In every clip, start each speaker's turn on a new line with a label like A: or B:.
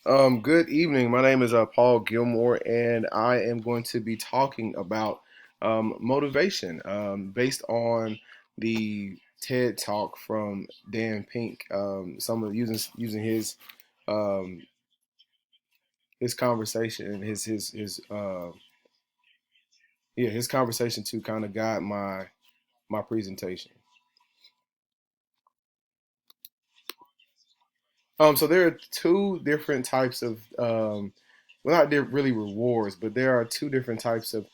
A: Good evening. My name is Paul Gilmore, and I am going to be talking about motivation based on the TED Talk from Dan Pink. Some of using um, his conversation and his conversation to kind of guide my presentation. So there are two different types of, well, not really rewards, but there are two different types of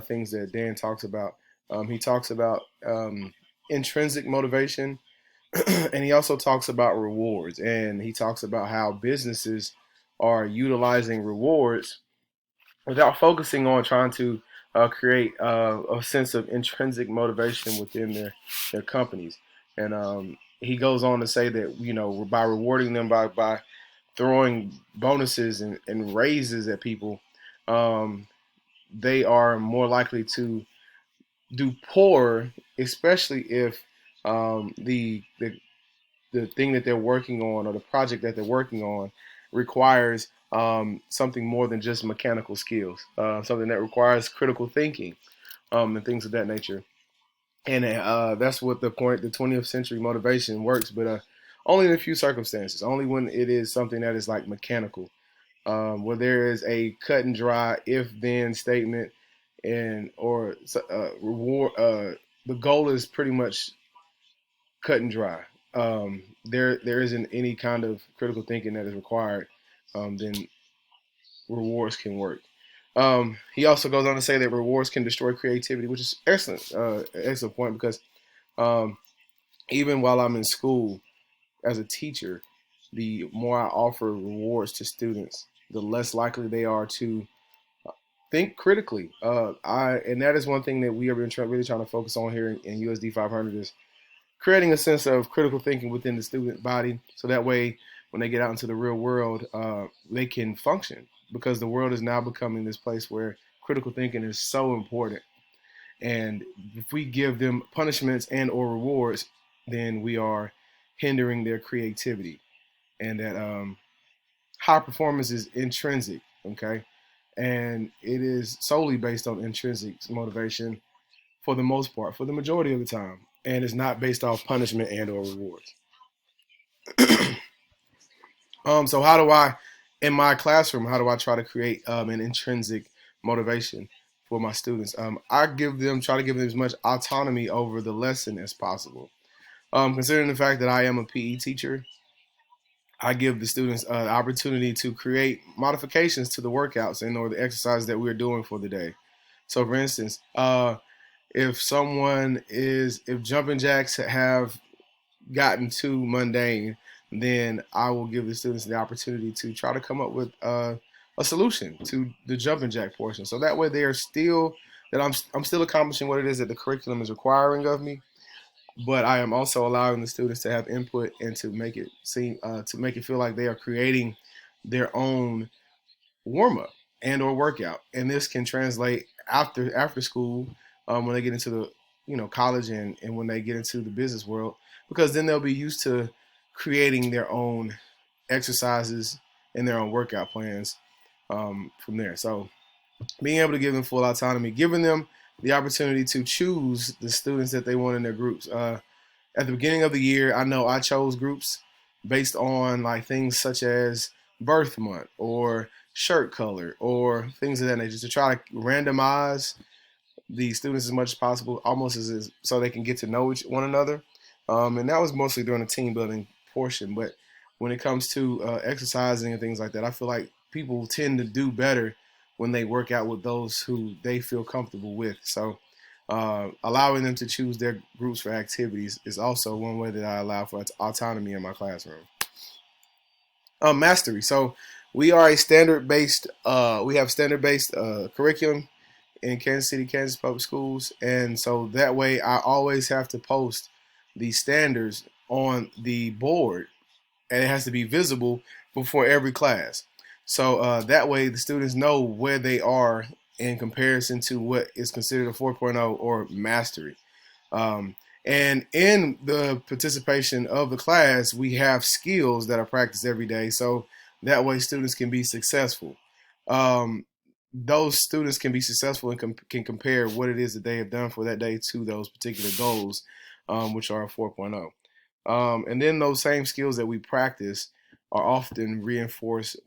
A: things that Dan talks about. He talks about intrinsic motivation, and he also talks about rewards, and he talks about how businesses are utilizing rewards without focusing on trying to create a sense of intrinsic motivation within their companies. And he goes on to say that by rewarding them by throwing bonuses and raises at people, um, they are more likely to do poor, especially if the thing that they're working on or the project that they're working on requires something more than just mechanical skills, something that requires critical thinking and things of that nature. And that's what the 20th century motivation works, but only in a few circumstances, only when it is something that is like mechanical, where there is a cut and dry if then statement and or reward. The goal is pretty much cut and dry. There isn't any kind of critical thinking that is required. Then rewards can work. He also goes on to say that rewards can destroy creativity, which is excellent, excellent point because um, even while I'm in school as a teacher, the more I offer rewards to students, the less likely they are to think critically. I and that is one thing that we have been really trying to focus on here in USD 500 is creating a sense of critical thinking within the student body, so that way when they get out into the real world, they can function because the world is now becoming this place where critical thinking is so important. And if we give them punishments and or rewards, then we are hindering their creativity. And that high performance is intrinsic, okay? And it is solely based on intrinsic motivation for the most part, for the majority of the time, and it's not based off punishment and or rewards. So how do I, in my classroom, how do I try to create an intrinsic motivation for my students? I try to give them as much autonomy over the lesson as possible. Considering the fact that I am a PE teacher, I give the students the opportunity to create modifications to the workouts and or the exercise that we're doing for the day. So, for instance, if jumping jacks have gotten too mundane, then I will give the students the opportunity to try to come up with a solution to the jumping jack portion. So that way they are still that I'm still accomplishing what it is that the curriculum is requiring of me, but I am also allowing the students to have input and to make it feel like they are creating their own warm up and or workout. And this can translate after school when they get into the college and when they get into the business world, because then they'll be used to creating their own exercises and their own workout plans from there. So being able to give them full autonomy, giving them the opportunity to choose the students that they want in their groups. At the beginning of the year, I know I chose groups based on like things such as birth month or shirt color or things of that nature to try to randomize the students as much as possible, almost as so they can get to know one another. And that was mostly during the team building portion. But when it comes to exercising and things like that, I feel like people tend to do better when they work out with those who they feel comfortable with. So allowing them to choose their groups for activities is also one way that I allow for autonomy in my classroom. Mastery. So we have standard based curriculum in Kansas City, Kansas Public Schools, and so that way I always have to post the standards on the board, and it has to be visible before every class. So that way the students know where they are in comparison to what is considered a 4.0 or mastery. Um, and in the participation of the class, we have skills that are practiced every day. So That way, students can be successful. Um, those students can be successful and can compare what it is that they have done for that day to those particular goals, which are 4.0. And then those same skills that we practice are often reinforced,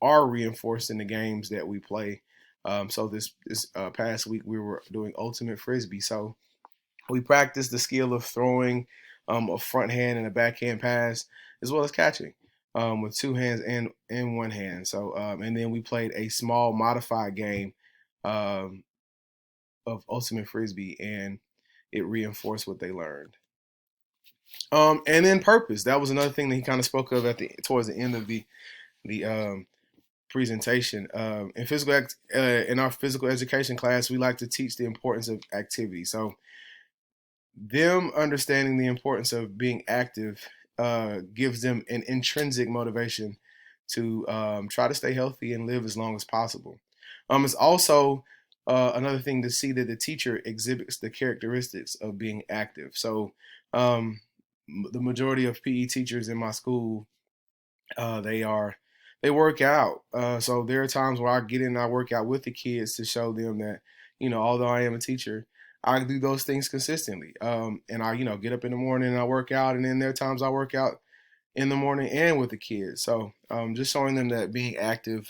A: are reinforced in the games that we play. So this past week we were doing ultimate frisbee. So we practiced the skill of throwing a front hand and a backhand pass, as well as catching with two hands and one hand. So and then we played a small modified game um, of ultimate frisbee, and it reinforced what they learned. And then purpose. That was another thing that he kind of spoke of towards the end of the presentation. In our physical education class, we like to teach the importance of activity. So them understanding the importance of being active gives them an intrinsic motivation to try to stay healthy and live as long as possible. It's also another thing to see that the teacher exhibits the characteristics of being active. So um, the majority of PE teachers in my school, uh, they are they work out. So there are times where I get in and I work out with the kids to show them that, although I am a teacher, I do those things consistently. And I, get up in the morning and I work out, and then there are times I work out in the morning and with the kids. So just showing them that being active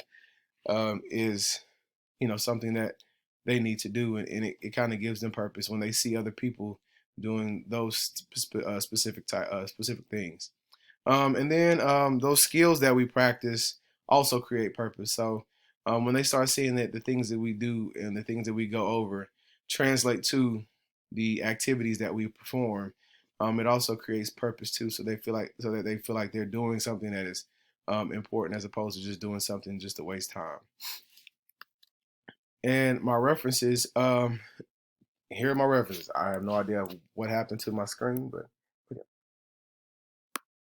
A: is, something that they need to do, and it kind of gives them purpose when they see other people doing those specific things. And then those skills that we practice also create purpose. So when they start seeing that the things that we do and the things that we go over translate to the activities that we perform, it also creates purpose too. So that they feel like they're doing something that is important, as opposed to just doing something just to waste time. And my references, here are my references. I have no idea what happened to my screen, but